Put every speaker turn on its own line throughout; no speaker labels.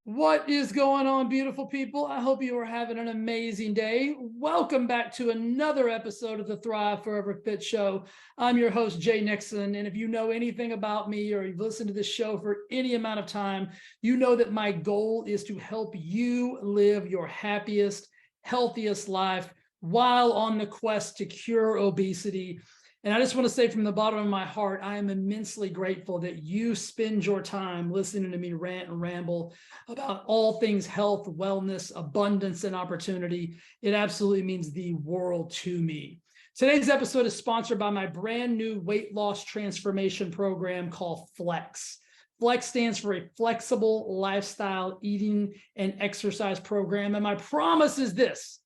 What is going on, beautiful people? I hope you are having an amazing day. Welcome back to another episode of the Thrive Forever Fit Show. I'm your host, Jay Nixon, and if you know anything about me or you've listened to this show for any amount of time, you know that my goal is to help you live your happiest, healthiest life while on the quest to cure obesity. And I just want to say from the bottom of my heart, I am immensely grateful that you spend your time listening to me rant and ramble about all things health, wellness, abundance, and opportunity. It absolutely means the world to me. Today's episode is sponsored by my brand new weight loss transformation program called Flex. Flex stands for a flexible lifestyle eating and exercise program. And my promise is this: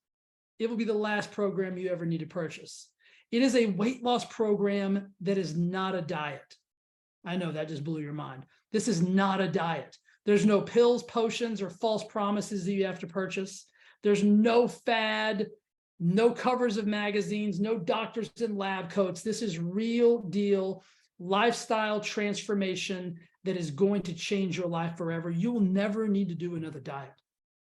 it will be the last program you ever need to purchase. It is a weight loss program that is not a diet. I know that just blew your mind. This is not a diet. There's no pills, potions, or false promises that you have to purchase. There's no fad, no covers of magazines, no doctors in lab coats. This is real deal lifestyle transformation that is going to change your life forever. You will never need to do another diet.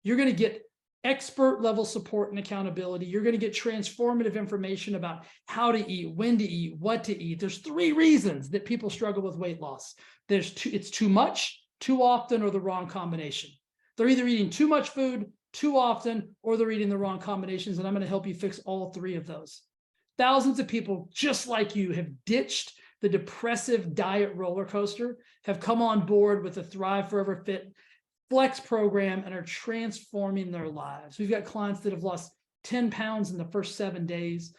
You're going to get expert level support and accountability. You're going to get transformative information about how to eat, when to eat, what to eat. There's 3 reasons that people struggle with weight loss. It's too much, too often, or the wrong combination. They're either eating too much food too often, or they're eating the wrong combinations. And I'm going to help you fix all 3 of those. Thousands of people just like you have ditched the depressive diet roller coaster, have come on board with the Thrive Forever Fit Flex program, and are transforming their lives. We've got clients that have lost 10 pounds in the first 7 days,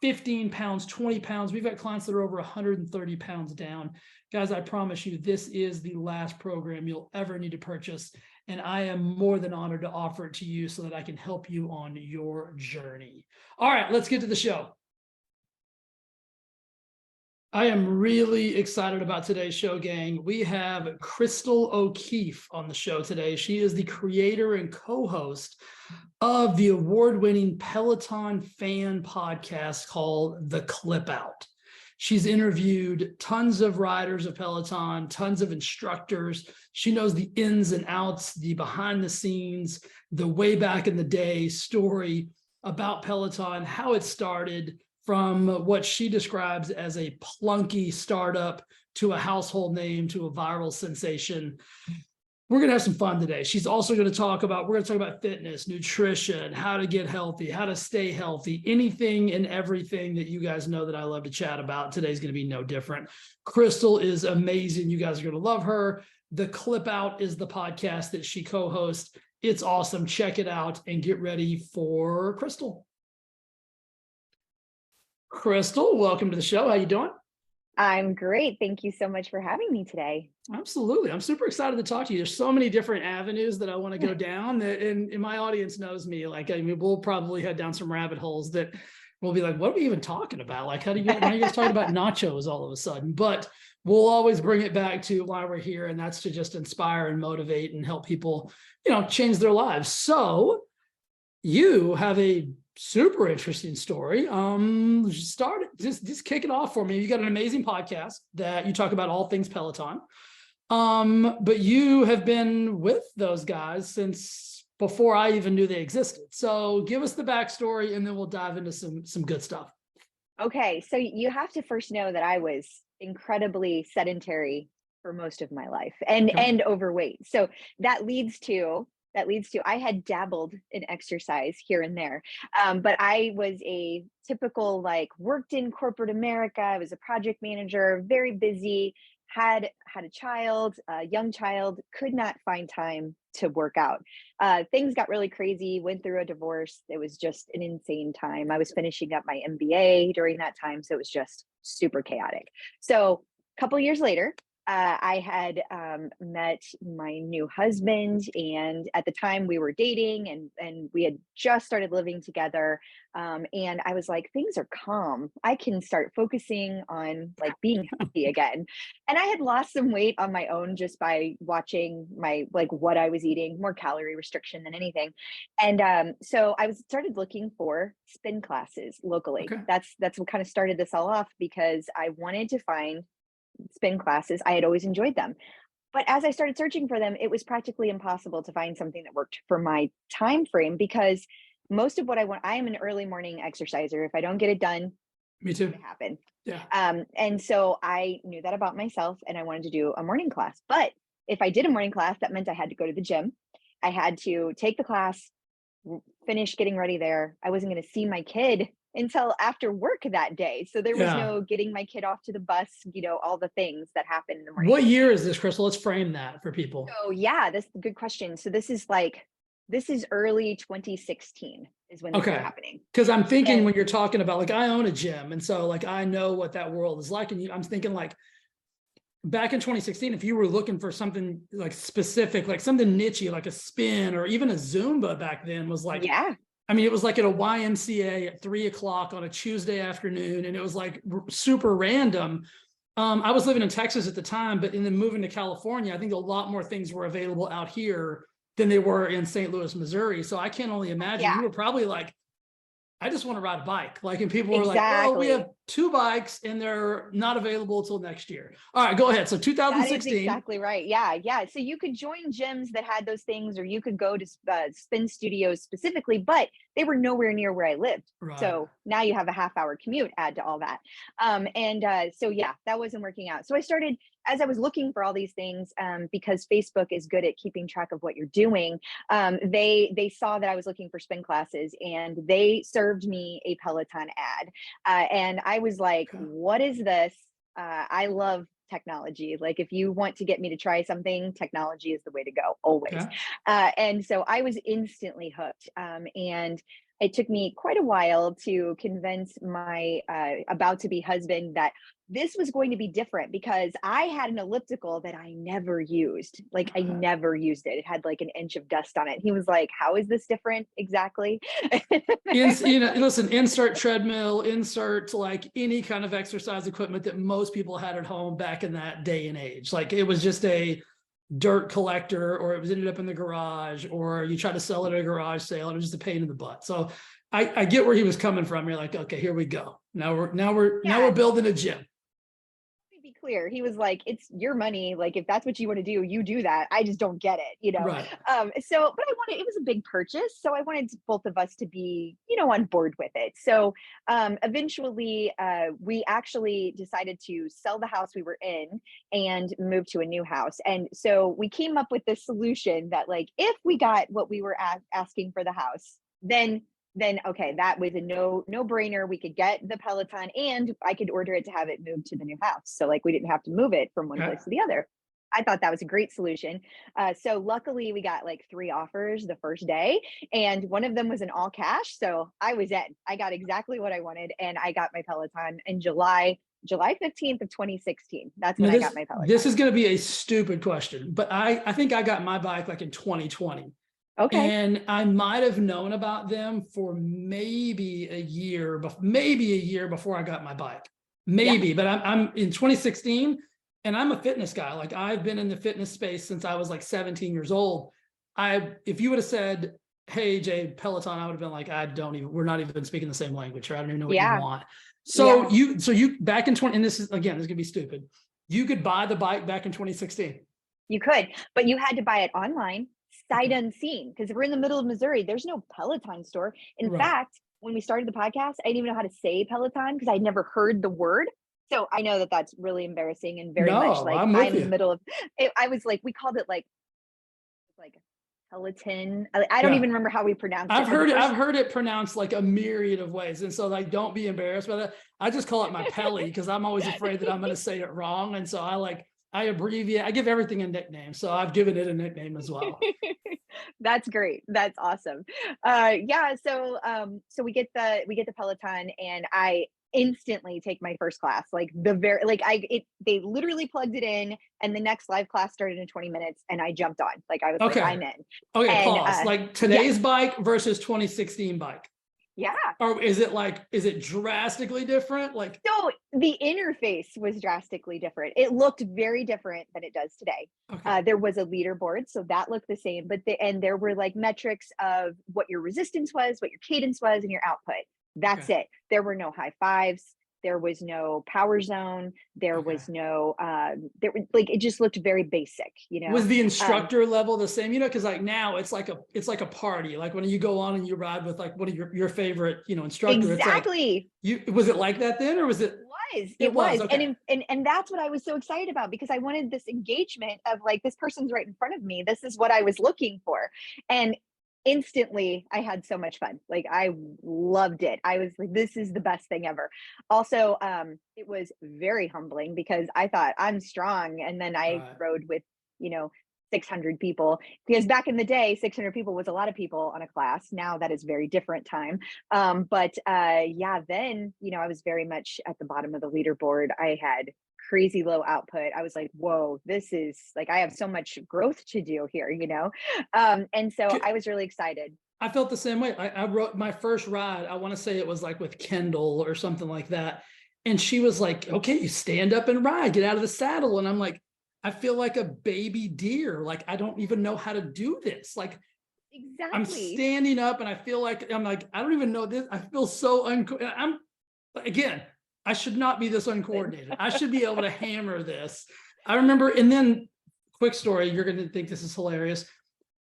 15 pounds, 20 pounds. We've got clients that are over 130 pounds down. Guys, I promise you, this is the last program you'll ever need to purchase. And I am more than honored to offer it to you so that I can help you on your journey. All right, let's get to the show. I am really excited about today's show, gang. We have Crystal O'Keefe on the show today. She is the creator and co-host of the award-winning Peloton fan podcast called The Clip Out. She's interviewed tons of riders of Peloton, tons of instructors. She knows the ins and outs, the behind the scenes, the way back in the day story about Peloton, how it started, from what she describes as a plunky startup to a household name to a viral sensation. We're going to have some fun today. She's also going to talk about fitness, nutrition, how to get healthy, how to stay healthy, anything and everything that you guys know that I love to chat about. Today's going to be no different. Crystal is amazing. You guys are going to love her. The Clip Out is the podcast that she co-hosts. It's awesome. Check it out and get ready for Crystal. Crystal, welcome to the show. How you doing?
I'm great. Thank you so much for having me today.
Absolutely. I'm super excited to talk to you. There's so many different avenues that I want to go down that, and my audience knows me. Like, I mean, we'll probably head down some rabbit holes that we'll be like, what are we even talking about? Like, why are you guys talking about nachos all of a sudden? But we'll always bring it back to why we're here. And that's to just inspire and motivate and help people, change their lives. So you have a super interesting story. Just kick it off for me. You got an amazing podcast that you talk about all things Peloton. But you have been with those guys since before I even knew they existed. So give us the backstory and then we'll dive into some good stuff.
Okay, so you have to first know that I was incredibly sedentary for most of my life and overweight. So that leads to I had dabbled in exercise here and there, but I was a typical, worked in corporate America. I was a project manager, very busy, had a child, a young child, could not find time to work out. Things got really crazy, went through a divorce. It was just an insane time. I was finishing up my MBA during that time, so it was just super chaotic. So a couple years later, I had met my new husband, and at the time we were dating and we had just started living together. And I was like, things are calm. I can start focusing on being healthy again. And I had lost some weight on my own just by watching my what I was eating, more calorie restriction than anything. And so I started looking for spin classes locally.
Okay.
That's what kind of started this all off, because I wanted to find spin classes. I had always enjoyed them, But as I started searching for them, it was practically impossible to find something that worked for my time frame because most of what I want, I am an early morning exerciser. If I don't get it done,
Me
it's
too.
going to happen.
Yeah.
And so I knew that about myself and I wanted to do a morning class. But if I did a morning class, that meant I had to go to the gym. I had to take the class, finish getting ready there. I wasn't going to see my kid until after work that day. So there was
Yeah.
no getting my kid off to the bus, all the things that happen in the morning.
What year is this, Crystal? Let's frame that for people.
So yeah, that's a good question. So this is early 2016 is when this is happening.
Because I'm thinking when you're talking about, like, I own a gym. And so like, I know what that world is like. And I'm thinking like back in 2016, if you were looking for something like specific, like something niche, like a spin or even a Zumba back then was like,
yeah.
I mean, it was like at a YMCA at 3 o'clock on a Tuesday afternoon. And it was like super random. I was living in Texas at the time, but in then moving to California, I think a lot more things were available out here than they were in St. Louis, Missouri. So I can only imagine you were probably like, I just want to ride a bike. Like, and people were like, well, we have 2 bikes and they're not available until next year. All right, go ahead. So 2016.
That is exactly right. Yeah. Yeah. So you could join gyms that had those things, or you could go to spin studios specifically, but they were nowhere near where I lived.
Right.
So now you have a half-hour commute add to all that. So yeah, that wasn't working out. So I started, as I was looking for all these things, because Facebook is good at keeping track of what you're doing. They saw that I was looking for spin classes and they served me a Peloton ad. And I was like, what is this? I love technology. Like, if you want to get me to try something, technology is the way to go, always. And so I was instantly hooked. And it took me quite a while to convince my about to be husband that this was going to be different, because I had an elliptical that I never used. Like, I never used it. It had like an inch of dust on it. He was like, how is this different exactly?
Listen, insert treadmill, insert like any kind of exercise equipment that most people had at home back in that day and age. Like, it was just a dirt collector, or it was ended up in the garage, or you try to sell it at a garage sale. It was just a pain in the butt. So I get where he was coming from. You're like, okay, here we go. Now we're building a gym.
Be clear, he was like, it's your money, like, if that's what you want to do, you do that. I just don't get it,
Right.
So, but it was a big purchase, so I wanted both of us to be, on board with it. So eventually we actually decided to sell the house we were in and move to a new house. And so we came up with this solution that, like, if we got what we were asking for the house, then okay, that was a no-brainer. We could get the Peloton and I could order it to have it moved to the new house. So like, we didn't have to move it from one place to the other. I thought that was a great solution. So luckily we got like 3 offers the first day, and one of them was in all cash. So I was in. I got exactly what I wanted, and I got my Peloton in July 15th of 2016. That's when I got my Peloton.
This is going to be a stupid question, but I think I got my bike like in 2020.
Okay.
And I might have known about them for maybe a year before I got my bike. Maybe, but I'm in 2016 and I'm a fitness guy. Like, I've been in the fitness space since I was like 17 years old. If you would have said, hey, Jay, Peloton, I would have been like, we're not even speaking the same language, or I don't even know what you want. So you back in 20, and this is gonna be stupid. You could buy the bike back in 2016.
You could, but you had to buy it online, sight unseen, because we're in the middle of Missouri. There's no Peloton store. In fact, when we started the podcast, I didn't even know how to say Peloton because I'd never heard the word. So I know that that's really embarrassing and very much like I'm in the middle of it. I was like, we called it like Peloton. I don't even remember how we pronounced it.
I've heard it pronounced like a myriad of ways. And so, like, don't be embarrassed by that. I just call it my Pelly because I'm always afraid that I'm going to say it wrong. And so I abbreviate, I give everything a nickname. So I've given it a nickname as well.
That's great. That's awesome. So we get the Peloton, and I instantly take my first class. Like, they literally plugged it in, and the next live class started in 20 minutes, and I jumped on. Like, I was like, I'm in.
Okay, pause. Like today's bike versus 2016 bike.
Yeah.
Or is it drastically different? Like,
so the interface was drastically different. It looked very different than it does today. There was a leaderboard, so that looked the same, but there were like metrics of what your resistance was, what your cadence was, and your output. That's it. There were no high fives. There was no power zone. There
Okay.
was no, like, it just looked very basic,
Was the instructor level the same? Because like now it's like a party. Like when you go on and you ride with like one of your favorite, instructor, it's like
Exactly.
was it like that then, or was it?
It was.
Okay.
And that's what I was so excited about, because I wanted this engagement of like, this person's right in front of me. This is what I was looking for. And instantly I had so much fun. Like, I loved it. I was like, this is the best thing ever. Also, it was very humbling because I thought I'm strong. And then I
Right.
rode with, you know, 600 people, because back in the day 600 people was a lot of people on a class. Now that is very different time. But yeah, then I was very much at the bottom of the leaderboard. I had crazy low output. I was like, whoa, this is like, I have so much growth to do here. And so I was really excited.
I felt the same way. I wrote my first ride. I want to say it was like with Kendall or something like that. And she was like, okay, you stand up and ride, get out of the saddle. And I'm like, I feel like a baby deer. Like, I don't even know how to do this. Like, I'm
Exactly.
standing up and I feel like, I don't even know this. I feel so again, I should not be this uncoordinated. I should be able to hammer this. I remember, and then quick story, you're going to think this is hilarious.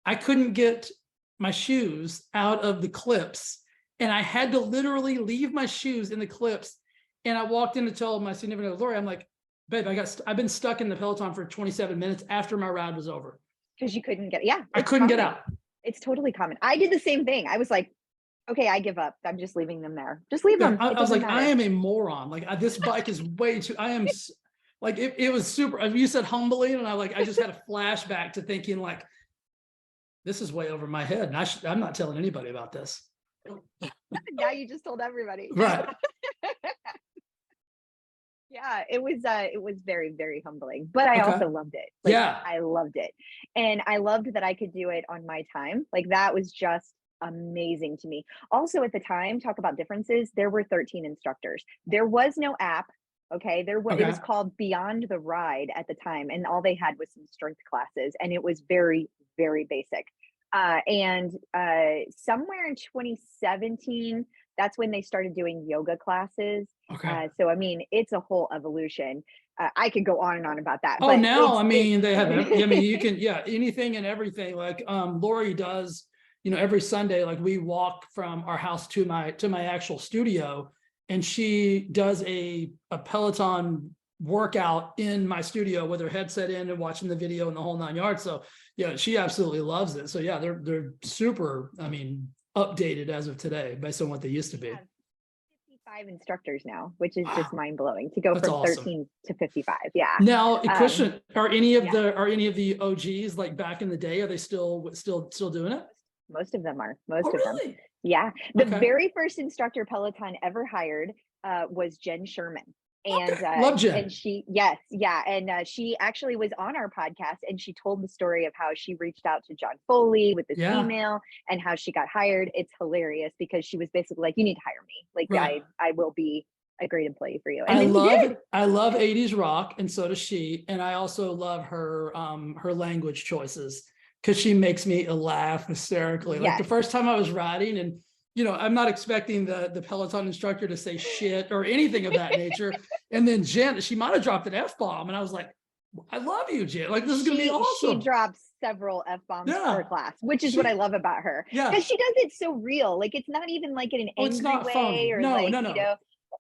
I couldn't get my shoes out of the clips, and I had to literally leave my shoes in the clips. And I walked in to tell my significant other, Lori, I'm like, babe, I've been stuck in the Peloton for 27 minutes after my ride was over.
Because you couldn't get, yeah,
I couldn't get out.
It's totally common. I did the same thing. I was like, okay, I give up. I'm just leaving them there. Just leave them.
I was like, I am a moron. Like, this bike is way too, like, it was super. You said humbling, and I just had a flashback to thinking like, this is way over my head. And I'm not telling anybody about this.
Now you just told everybody.
Right.
Yeah, it was very, very humbling, but I also loved it. Like,
yeah.
I loved it. And I loved that I could do it on my time. Like, that was just amazing to me. Also, at the time, talk about differences, there were 13 instructors. There was no app. Okay. It was called Beyond the Ride at the time. And all they had was some strength classes. And it was very, very basic. And somewhere in 2017, that's when they started doing yoga classes.
Okay.
So, I mean, it's a whole evolution. I could go on and on about that.
Oh,
but
now, I mean, they have, I mean, you can, anything and everything. Like, Lori does, every Sunday, like, we walk from our house to my actual studio, and she does a Peloton workout in my studio with her headset in and watching the video and the whole 9 yards. So yeah, she absolutely loves it. So yeah, they're super, I mean, updated as of today based on what they used to be.
55 instructors now, which is just mind blowing to go from
awesome.
13 to 55. Yeah.
Now, a question: Are any of the OGs, like back in the day, are they still doing it?
Most of them are. Most of
really?
them. Yeah. The very first instructor Peloton ever hired was Jen Sherman. And
love Jen.
And she, yes, yeah. And she actually was on our podcast, and she told the story of how she reached out to John Foley with this email and how she got hired. It's hilarious because she was basically like, you need to hire me. Like, I will be a great employee for you. And
I love 80s rock, and so does she. And I also love her language choices, because she makes me laugh hysterically. Like, the first time I was riding, and I'm not expecting the Peloton instructor to say shit or anything of that nature. And then Jen, she might have dropped an F-bomb, and I was like, I love you, Jen. Like, this is going to be awesome.
She drops several F-bombs per class, which is what I love about her.
Yeah.
Because she does it so real. Like, it's not even like in an angry way phony. Or no.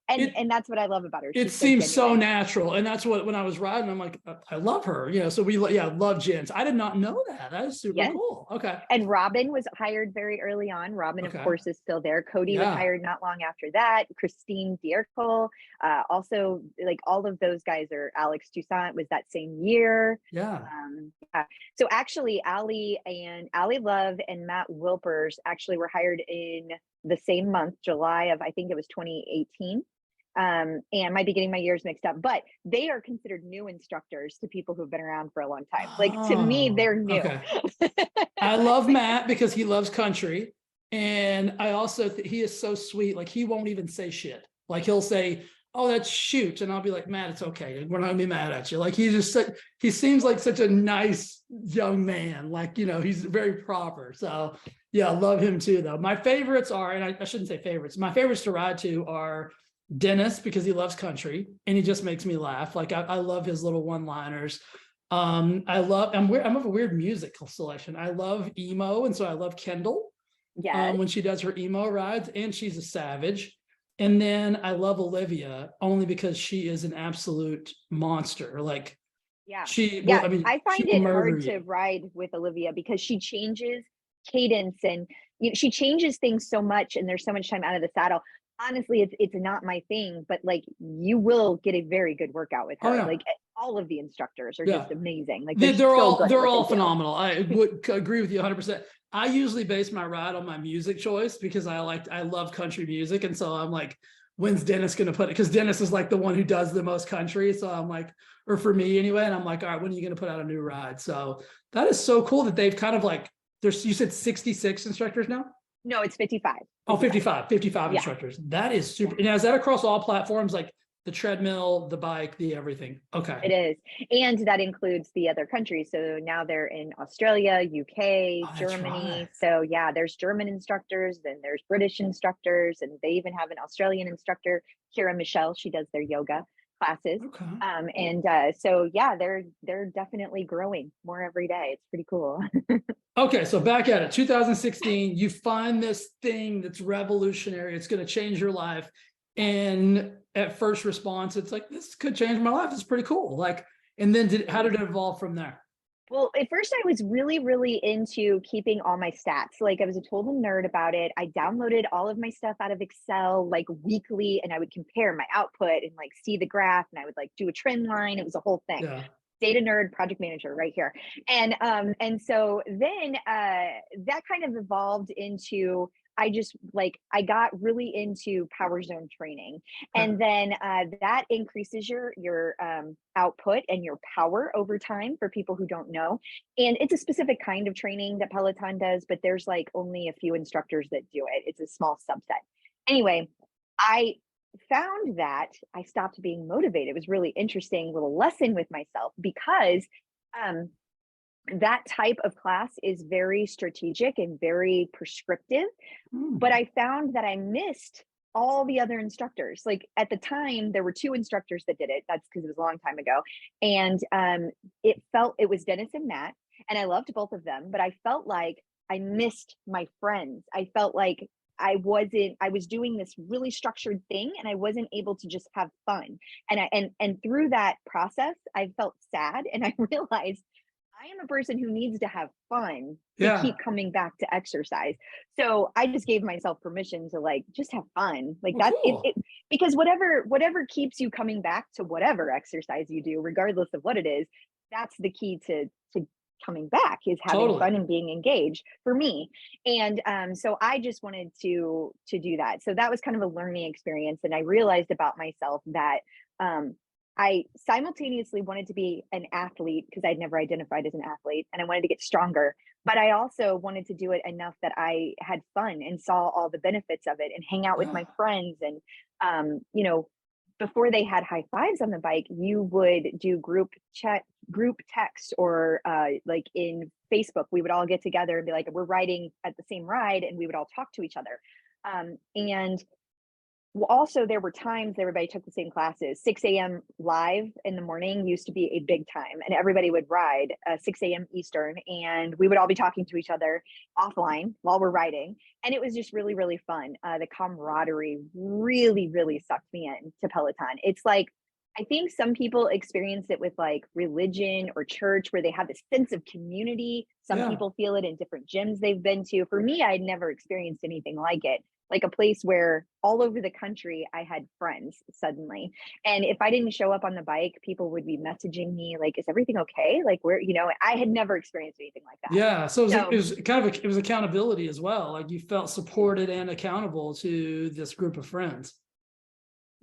And that's what I love about her.
It seems so natural. And that's what, when I was riding, I'm like, I love her. So love Jen's. I did not know that. That is super cool. Okay.
And Robin was hired very early on. Robin, of course, is still there. Cody was hired not long after that. Christine Dierkel, also, like, all of those guys are. Alex Toussaint was that same year.
Yeah.
So actually, Ali Love and Matt Wilpers actually were hired in the same month, July of, I think it was 2018. And I might be getting my years mixed up, but they are considered new instructors to people who've been around for a long time. Like, to me, they're new. Okay.
I love Matt because he loves country. And I also, he is so sweet. Like, he won't even say shit. Like, he'll say, oh, that's shoot. And I'll be like, Matt, it's okay. We're not gonna be mad at you. Like, he seems like such a nice young man. Like, he's very proper. So yeah, I love him too, though. My favorites are, and I shouldn't say favorites. My favorites to ride to are Dennis, because he loves country and he just makes me laugh. Like I love his little one-liners. I'm of a weird musical selection. I love emo, and so I love Kendall
Yes.
when she does her emo rides, and she's a savage. And then I love Olivia only because she is an absolute monster. Like
Yeah.
well, I mean,
I
she
find
will
it
murder
hard to
you.
ride with Olivia because she changes cadence and she changes things so much, and there's so much time out of the saddle. Honestly, it's not my thing, but like you will get a very good workout with
Oh
her.
yeah,
Like all of the instructors are
yeah.
just amazing. Like they're
They're
so
all
good at
they're
what they
all
do.
phenomenal. I would agree with you 100%. I usually base my ride on my music choice because I love country music, and so I'm like, when's Dennis going to put it? Because Dennis is like the one who does the most country, so I'm like, or for me anyway, and I'm like, all right, when are you going to put out a new ride? So that is so cool that they've kind of like there's you said 66 instructors now.
No, it's 55.
Oh, 55
Yeah.
instructors. That is
Yeah.
super. And is that across all platforms, like the treadmill, the bike, the everything? Okay.
It is. And that includes the other countries. So now they're in Australia, UK,
Oh, that's right.
Germany. So yeah, there's German instructors, then there's British instructors, and they even have an Australian instructor, Kira Michelle. She does their yoga classes.
Okay.
So yeah, they're definitely growing more every day. It's pretty cool.
Okay, so back at it, 2016, you find this thing that's revolutionary. It's going to change your life. And at first response, it's like, this could change my life. It's pretty cool. Like, and then how did it evolve from there?
Well, at first I was really, really into keeping all my stats. Like I was a total nerd about it. I downloaded all of my stuff out of Excel like weekly, and I would compare my output and like see the graph, and I would like do a trend line. It was a whole thing.
Yeah.
Data nerd, project manager right here. And so then that kind of evolved into I got really into power zone training,
Okay.
and then that increases your output and your power over time for people who don't know. And it's a specific kind of training that Peloton does, but there's like only a few instructors that do it. It's a small subset. Anyway, I found that I stopped being motivated. It was really interesting little lesson with myself because um, that type of class is very strategic and very prescriptive. But I found that I missed all the other instructors. Like at the time, there were two instructors that did it. That's because it was a long time ago. And it was Dennis and Matt. And I loved both of them, but I felt like I missed my friends. I felt like I was doing this really structured thing and I wasn't able to just have fun. And through that process, I felt sad and I realized I am a person who needs to have fun to
Yeah.
keep coming back to exercise. So I just gave myself permission to like just have fun. Like
Well,
that
cool.
because whatever keeps you coming back to whatever exercise you do, regardless of what it is, that's the key to coming back is having
Totally.
fun and being engaged for me. And so I just wanted to do that. So that was kind of a learning experience. And I realized about myself that I simultaneously wanted to be an athlete because I'd never identified as an athlete and I wanted to get stronger. But I also wanted to do it enough that I had fun and saw all the benefits of it and hang out with
Yeah.
my friends. And, before they had high fives on the bike, you would do group text, or like in Facebook, we would all get together and be like, we're riding at the same ride, and we would all talk to each other. And well, also, there were times everybody took the same classes. 6 a.m. live in the morning used to be a big time, and everybody would ride 6 a.m. Eastern, and we would all be talking to each other offline while we're riding. And it was just really, really fun. The camaraderie really, really sucked me in to Peloton. It's like, I think some people experience it with like religion or church where they have this sense of community. Some
Yeah.
people feel it in different gyms they've been to. For me, I'd never experienced anything like it, like a place where all over the country I had friends suddenly. And if I didn't show up on the bike, people would be messaging me like, is everything okay? Like I had never experienced anything like that.
Yeah. So
So
it was kind of, it was accountability as well. Like you felt supported and accountable to this group of friends.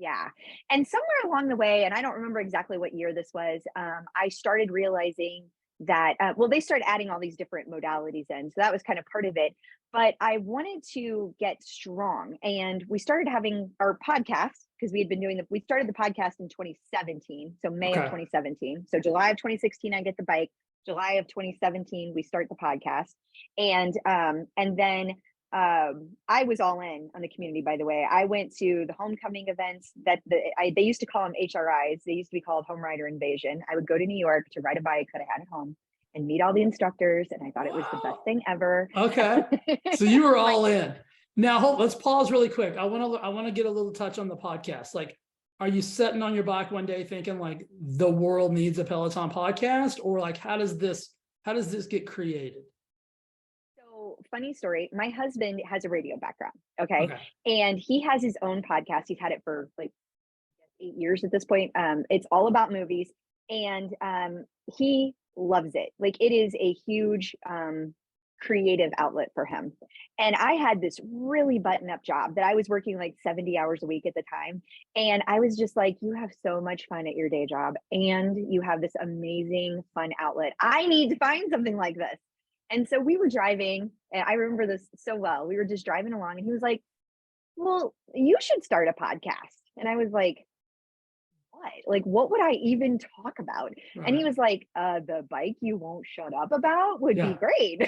yeah. And somewhere along the way, and I don't remember exactly what year this was, I started realizing that, they started adding all these different modalities in. So that was kind of part of it. But I wanted to get strong. And we started having our podcast because we started the podcast in 2017. So May of
Okay.
2017. So July of 2016, I get the bike. July of 2017, we start the podcast. And then I was all in on the community, by the way. I went to the homecoming events that they used to call them HRIs. They used to be called Home Rider Invasion. I would go to New York to ride a bike that I had at home and meet all the instructors. And I thought it was the best thing ever.
Okay. So you were all in. Now, let's pause really quick. I want to get a little touch on the podcast. Like, are you sitting on your bike one day thinking like the world needs a Peloton podcast, or like, how does this get created?
So funny story. My husband has a radio background. Okay.
Okay.
And he has his own podcast. He's had it for like 8 years at this point. It's all about movies, and he loves it. Like, it is a huge creative outlet for him. And I had this really button up job that I was working like 70 hours a week at the time. And I was just like, you have so much fun at your day job, and you have this amazing fun outlet. I need to find something like this. And so we were driving, and I remember this so well. We were just driving along, and he was like, well, you should start a podcast. And I was like, what? Like, what would I even talk about?
Right.
And he was like, the bike you won't shut up about would be great.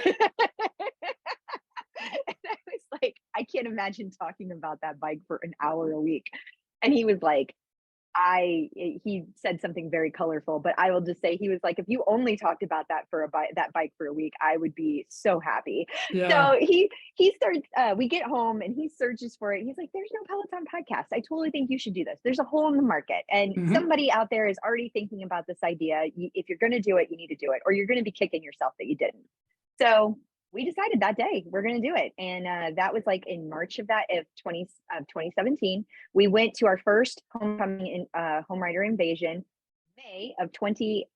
And I was like, I can't imagine talking about that bike for an hour a week. And he was like, he said something very colorful, but I will just say, he was like, if you only talked about that bike for a week, I would be so happy. So he starts, we get home and he searches for it. He's like, there's no Peloton podcast. I totally think you should do this. There's a hole in the market, and somebody out there is already thinking about this idea. If you're going to do it, you need to do it, or you're going to be kicking yourself that you didn't. So we decided that day we're going to do it. And that was like in March of 2017. We went to our first homecoming in Home Rider Invasion, May of 2017.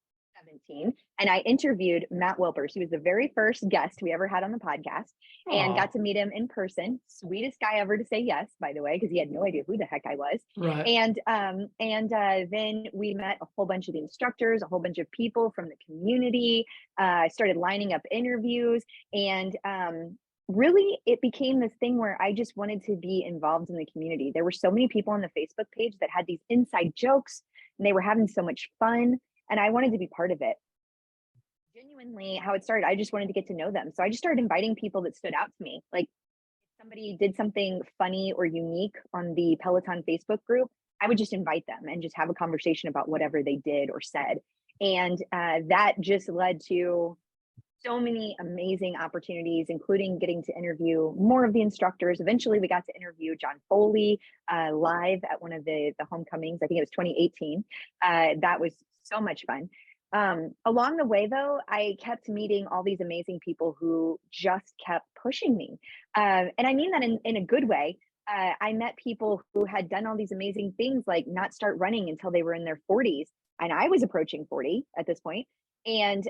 And I interviewed Matt Wilpers. He was the very first guest we ever had on the podcast, and got to meet him in person. Sweetest guy ever to say yes, by the way, because he had no idea who the heck I was.
Right.
And then we met a whole bunch of the instructors, a whole bunch of people from the community. I started lining up interviews, and really it became this thing where I just wanted to be involved in the community. There were so many people on the Facebook page that had these inside jokes, and they were having so much fun, and I wanted to be part of it. Genuinely, how it started, I just wanted to get to know them. So I just started inviting people that stood out to me. Like, if somebody did something funny or unique on the Peloton Facebook group, I would just invite them and just have a conversation about whatever they did or said. And that just led to so many amazing opportunities, including getting to interview more of the instructors. Eventually, we got to interview John Foley live at one of the homecomings. I think it was 2018. That was so much fun. Along the way, though, I kept meeting all these amazing people who just kept pushing me. And I mean that in a good way. I met people who had done all these amazing things, like not start running until they were in their 40s. And I was approaching 40 at this point. And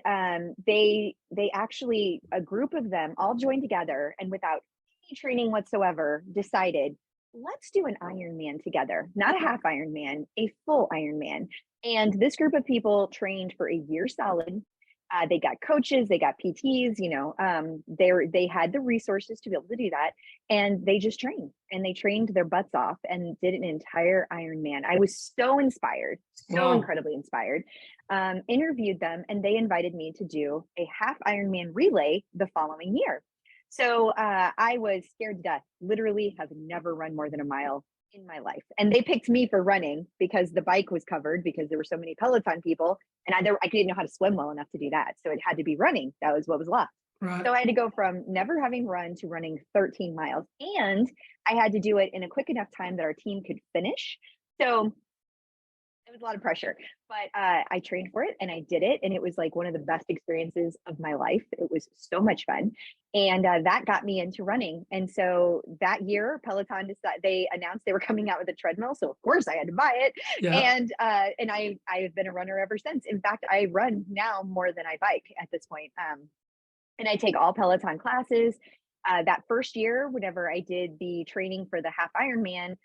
they actually, a group of them all joined together, and without any training whatsoever, decided, let's do an Ironman together, not a half Ironman, a full Ironman. And this group of people trained for a year solid. They got coaches, they got PTs, they had the resources to be able to do that. And they just trained, and they trained their butts off and did an entire Ironman. I was so inspired, so incredibly inspired. Interviewed them, and they invited me to do a half Ironman relay the following year. So I was scared to death, literally have never run more than a mile in my life. And they picked me for running because the bike was covered, because there were so many Peloton people, and I didn't know how to swim well enough to do that. So it had to be running. That was what was left. Right. So I had to go from never having run to running 13 miles. And I had to do it in a quick enough time that our team could finish. So it was a lot of pressure, but I trained for it and I did it. And it was like one of the best experiences of my life. It was so much fun. And that got me into running. And so that year, Peloton decided, they announced they were coming out with a treadmill. So of course I had to buy it. Yeah. And I've been a runner ever since. In fact, I run now more than I bike at this point. And I take all Peloton classes. That first year, whenever I did the training for the half Ironman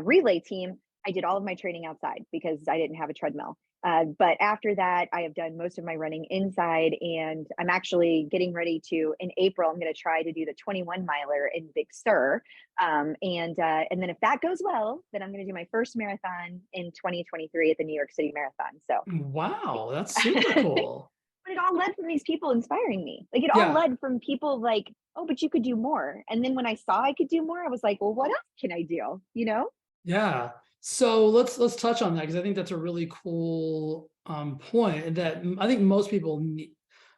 relay team, I did all of my training outside because I didn't have a treadmill. But after that, I have done most of my running inside, and I'm actually getting ready to, in April, I'm going to try to do the 21 miler in Big Sur. And then if that goes well, then I'm going to do my first marathon in 2023 at the New York City Marathon. So
wow, that's super cool.
But all led from these people inspiring me. Like it all
Yeah.
led from people like, oh, but you could do more. And then when I saw I could do more, I was like, well, what else can I do? You know?
Yeah. So let's touch on that because I think that's a really cool point that I think most people need.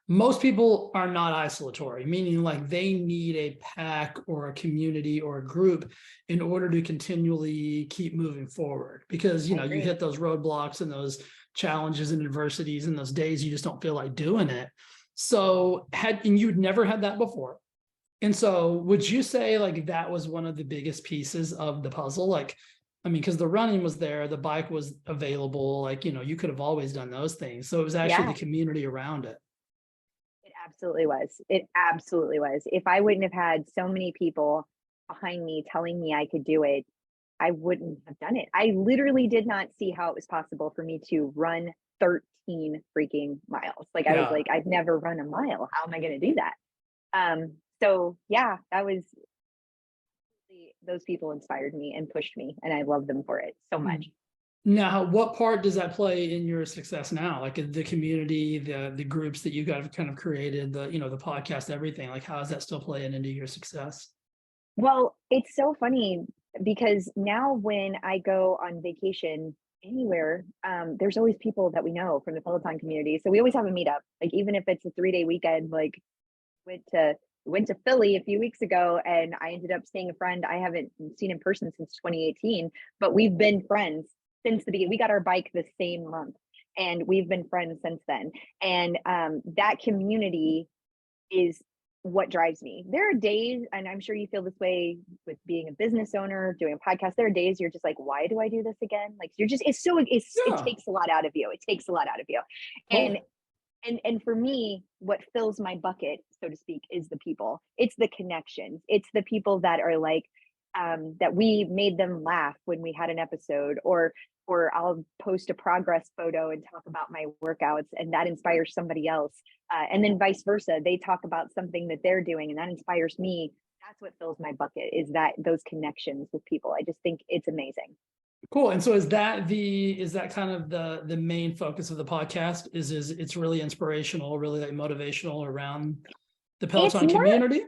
Most people are not isolatory, meaning like they need a pack or a community or a group in order to continually keep moving forward. Because
I
you
agree.
hit those roadblocks and those challenges and adversities and those days you just don't feel like doing it. So and you'd never had that before. And so would you say like that was one of the biggest pieces of the puzzle? Like, I mean, because the running was there, the bike was available, like, you could have always done those things. So it was actually the
Yeah,
community around it.
it absolutely was. It absolutely was. If I wouldn't have had so many people behind me telling me I could do it, I wouldn't have done it. I literally did not see how it was possible for me to run 13 freaking miles. Like I was
Yeah.
like, I've never run a mile. How am I going to do that? So yeah, that was those people inspired me and pushed me, and I love them for it so much.
Now, what part does that play in your success now? Like the community, the groups that you guys have kind of created, the podcast, everything. Like, how is that still playing into your success?
Well, it's so funny because now when I go on vacation anywhere, there's always people that we know from the Peloton community. So we always have a meetup. Like even if it's a 3-day weekend, like went to went to Philly a few weeks ago and I ended up seeing a friend I haven't seen in person since 2018, but we've been friends since the beginning. We got our bike the same month and we've been friends since then. And that community is what drives me. There are days, and I'm sure you feel this way with being a business owner, doing a podcast. There are days you're just like, why do I do this again? Like you're just, it
Yeah,
takes a lot out of you. It takes a lot out of you. And
totally.
for me, what fills my bucket, so to speak, is the people. It's the connections. It's the people that are like that we made them laugh when we had an episode, or I'll post a progress photo and talk about my workouts, and that inspires somebody else. And then vice versa, they talk about something that they're doing, and that inspires me. That's what fills my bucket, is that those connections with people. I just think it's amazing.
Cool. And so is that kind of the main focus of the podcast is it's really inspirational, really like motivational around the
It's
Peloton
more
community?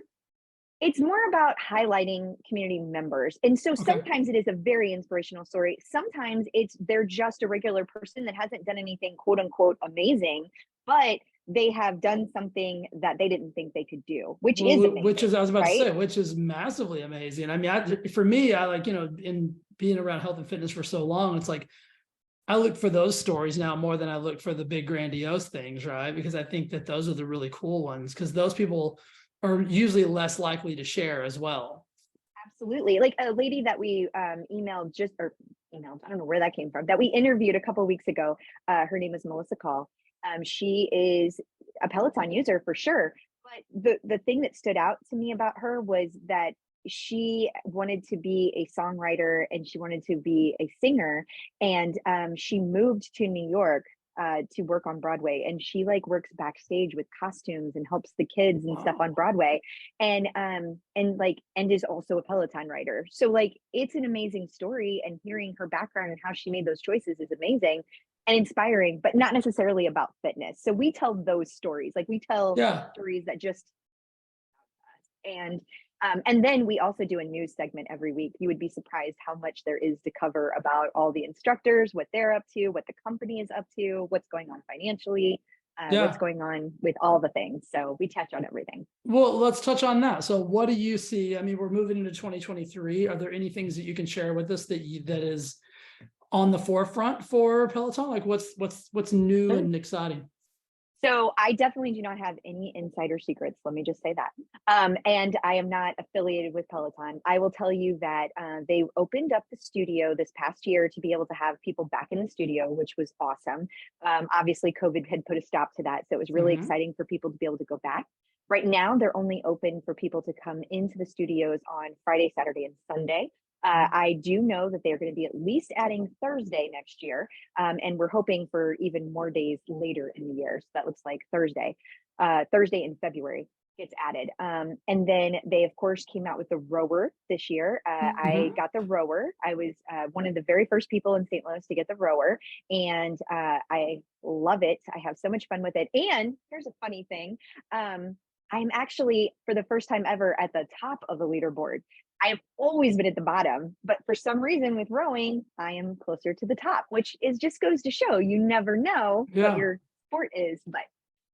it's more about highlighting community members. And so
Okay.
sometimes it is a very inspirational story. Sometimes they're just a regular person that hasn't done anything quote unquote amazing, but they have done something that they didn't think they could do, which is
Well, which is
amazing,
I was about to
right?
say, which is massively amazing. I mean, for me, I like, in being around health and fitness for so long, it's like I look for those stories now more than I look for the big grandiose things, right? Because I think that those are the really cool ones because those people are usually less likely to share as well.
Absolutely. Like a lady that we emailed just or emailed, I don't know where that came from, that we interviewed a couple of weeks ago. Her name is Melissa Call. She is a Peloton user for sure. But the thing that stood out to me about her was that she wanted to be a songwriter and she wanted to be a singer. And she moved to New York to work on Broadway, and she like works backstage with costumes and helps the kids and stuff on
Wow.
Broadway, and is also a Peloton rider. So like it's an amazing story, and hearing her background and how she made those choices is amazing and inspiring, but not necessarily about fitness. So we tell those stories, like we tell
Yeah.
stories that just and and then we also do a news segment every week. You would be surprised how much there is to cover about all the instructors, what they're up to, what the company is up to, what's going on financially, what's
Yeah.
going on with all the things. So we touch on everything.
Well, let's touch on that. So what do you see? I mean, we're moving into 2023. Are there any things that you can share with us that is on the forefront for Peloton? Like what's new
Sure.
and exciting?
So I definitely do not have any insider secrets. Let me just say that. And I am not affiliated with Peloton. I will tell you that they opened up the studio this past year to be able to have people back in the studio, which was awesome. Obviously, COVID had put a stop to that. So it was really
Mhm.
exciting for people to be able to go back. Right now, they're only open for people to come into the studios on Friday, Saturday, and Sunday. I do know that they're going to be at least adding Thursday next year, and we're hoping for even more days later in the year. So that looks like Thursday in February. gets added. And then they, of course, came out with the rower this year. I
Mhm.
got the rower. I was one of the very first people in St. Louis to get the rower, and I love it. I have so much fun with it. And here's a funny thing. I'm actually, for the first time ever, at the top of the leaderboard. I have always been at the bottom, but for some reason with rowing, I am closer to the top, which is just goes to show you never know what
Yeah.
your sport is. But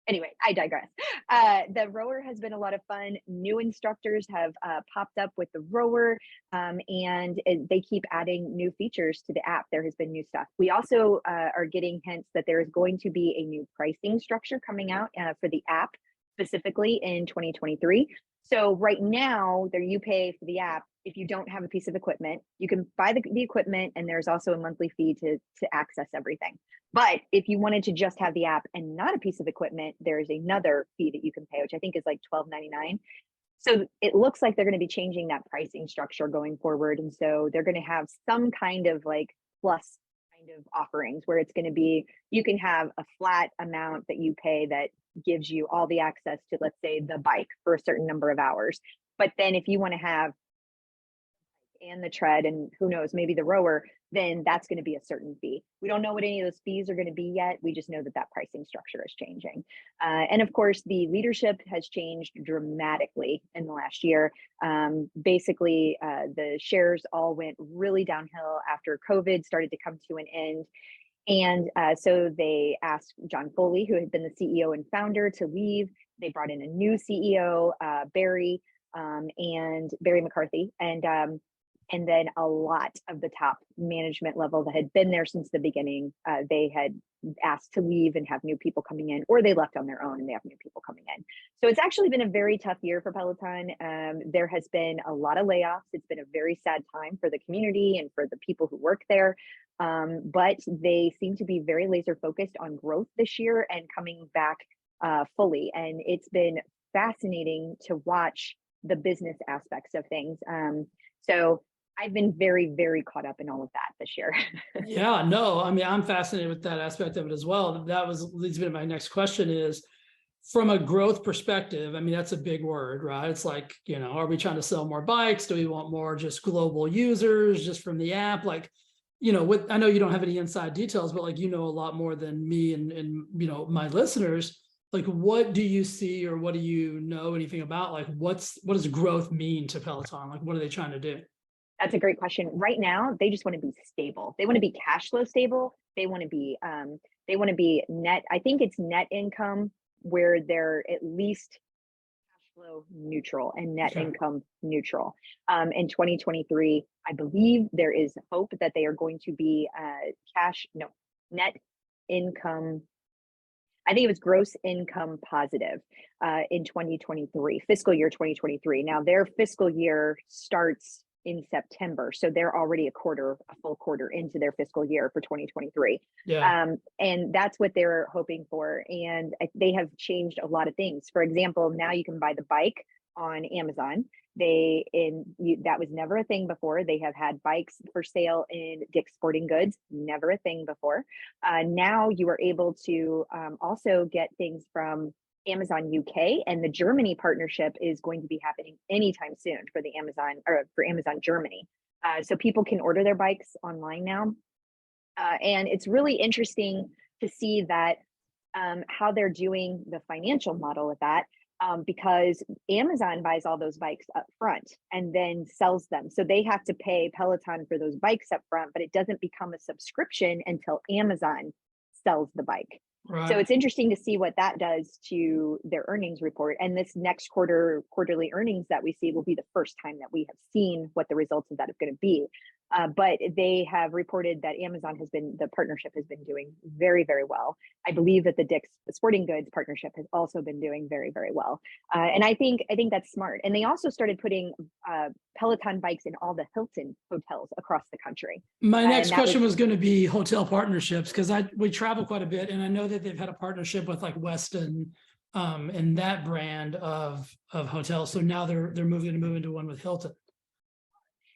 anyway, I digress. The rower has been a lot of fun. New instructors have popped up with the rower, they keep adding new features to the app. There has been new stuff. We also are getting hints that there is going to be a new pricing structure coming out for the app specifically in 2023. So right now, there you pay for the app. If you don't have a piece of equipment, you can buy the equipment, and there's also a monthly fee to access everything. But if you wanted to just have the app and not a piece of equipment, there's another fee that you can pay, which I think is like $12.99. So it looks like they're going to be changing that pricing structure going forward. And so they're going to have some kind of like plus kind of offerings where it's going to be, you can have a flat amount that you pay that gives you all the access to, let's say, the bike for a certain number of hours. But then if you want to have and the tread and who knows, maybe the rower, then that's going to be a certain fee. We don't know what any of those fees are going to be yet. We just know that that pricing structure is changing. And of course, the leadership has changed dramatically in the last year. Basically, the shares all went really downhill after COVID started to come to an end. And so they asked John Foley, who had been the CEO and founder, to leave. They brought in a new CEO, Barry McCarthy, and then a lot of the top management level that had been there since the beginning, they had asked to leave and have new people coming in, or they left on their own and they have new people coming in. So it's actually been a very tough year for Peloton. There has been a lot of layoffs. It's been a very sad time for the community and for the people who work there. But they seem to be very laser focused on growth this year and coming back fully. And it's been fascinating to watch the business aspects of things. So I've been very, very caught up in all of that this year.
Yeah, no, I mean, I'm fascinated with that aspect of it as well. That was leads me to my next question is from a growth perspective. I mean, that's a big word, right? It's like, are we trying to sell more bikes? Do we want more just global users just from the app? Like, I know you don't have any inside details, but like, a lot more than me and my listeners. Like, what do you see or what do you know anything about? Like, what does growth mean to Peloton? Like, what are they trying to do?
That's a great question. Right now, they just want to be stable. They want to be cash flow stable. They want to be net. I think it's net income where they're at least cash flow neutral and net
Okay.
income neutral. In 2023, I believe there is hope that they are going to be net income. I think it was gross income positive in 2023, fiscal year 2023. Now their fiscal year starts in September, so they're already a full quarter into their fiscal year for 2023.
Yeah.
And that's what they're hoping for. And they have changed a lot of things. For example, now you can buy the bike on Amazon. That was never a thing before. They have had bikes for sale in Dick's Sporting Goods, never a thing before. Now you are able to also get things from Amazon UK, and the Germany partnership is going to be happening anytime soon for Amazon Germany. So people can order their bikes online now, and it's really interesting to see that how they're doing the financial model with that. Because Amazon buys all those bikes up front and then sells them. So they have to pay Peloton for those bikes up front, but it doesn't become a subscription until Amazon sells the bike. So
Right.
it's interesting to see what that does to their earnings report. And this next quarterly earnings that we see will be the first time that we have seen what the results of that is going to be. But they have reported that the partnership has been doing very, very well. I believe that the Dick's Sporting Goods partnership has also been doing very, very well. And I think that's smart. And they also started putting Peloton bikes in all the Hilton hotels across the country.
My
And
next
that was
question was going to be hotel partnerships because we travel quite a bit, and I know that they've had a partnership with like Weston, and that brand of hotels. So now they're moving to move into one with Hilton.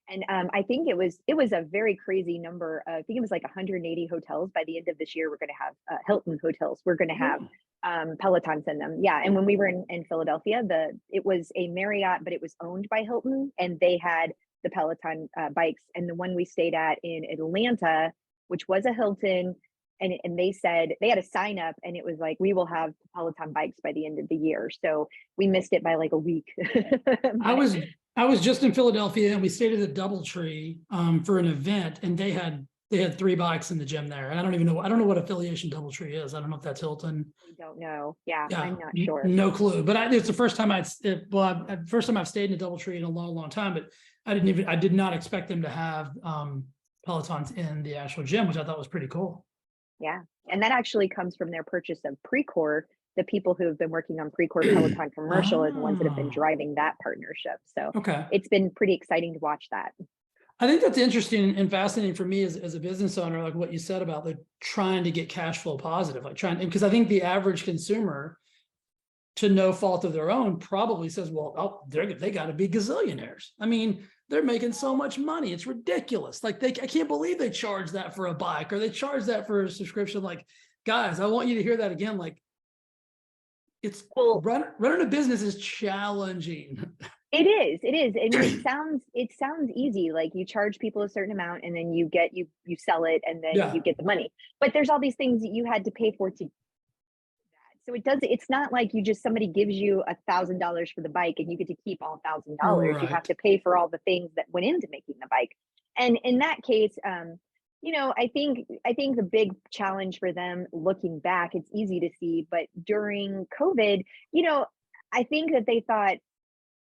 And I think it was a very crazy number. I think it was like 180 hotels by the end of this year. We're going to have Hilton hotels. We're going to have Pelotons in them. Yeah. And when we were in Philadelphia, it was a Marriott, but it was owned by Hilton, and they had the Peloton bikes. And the one we stayed at in Atlanta, which was a Hilton, and they said they had a sign up, and it was like, we will have Peloton bikes by the end of the year. So we missed it by like a week.
I was just in Philadelphia, and we stayed at the DoubleTree for an event, and they had 3 bikes in the gym there. And I don't know what affiliation DoubleTree is. I don't know if that's Hilton.
I don't know. Yeah,
Yeah,
I'm not sure.
No clue. But it's the first time first time I've stayed in a DoubleTree in a long, long time. But I did not expect them to have Pelotons in the actual gym, which I thought was pretty cool.
Yeah. And that actually comes from their purchase of Precor. The people who have been working on Precor Peloton commercial are the ones that have been driving that partnership. So
okay,
it's been pretty exciting to watch that.
I think that's interesting and fascinating for me as a business owner, like what you said about like trying to get cash flow positive, like because I think the average consumer, to no fault of their own, probably says, well, oh, they got to be gazillionaires. I mean, they're making so much money. It's ridiculous. Like I can't believe they charge that for a bike, or they charge that for a subscription. Like, guys, I want you to hear that again. Like, it's running a business is challenging.
It is. And it sounds easy. Like you charge people a certain amount, and then you sell it, and then you get the money. But there's all these things that you had to pay for to do that. So it's not like somebody gives you $1,000 for the bike and you get to keep all $1,000.
Right.
You have to pay for all the things that went into making the bike. And in that case, I think the big challenge for them, looking back, it's easy to see, but during COVID, I think that they thought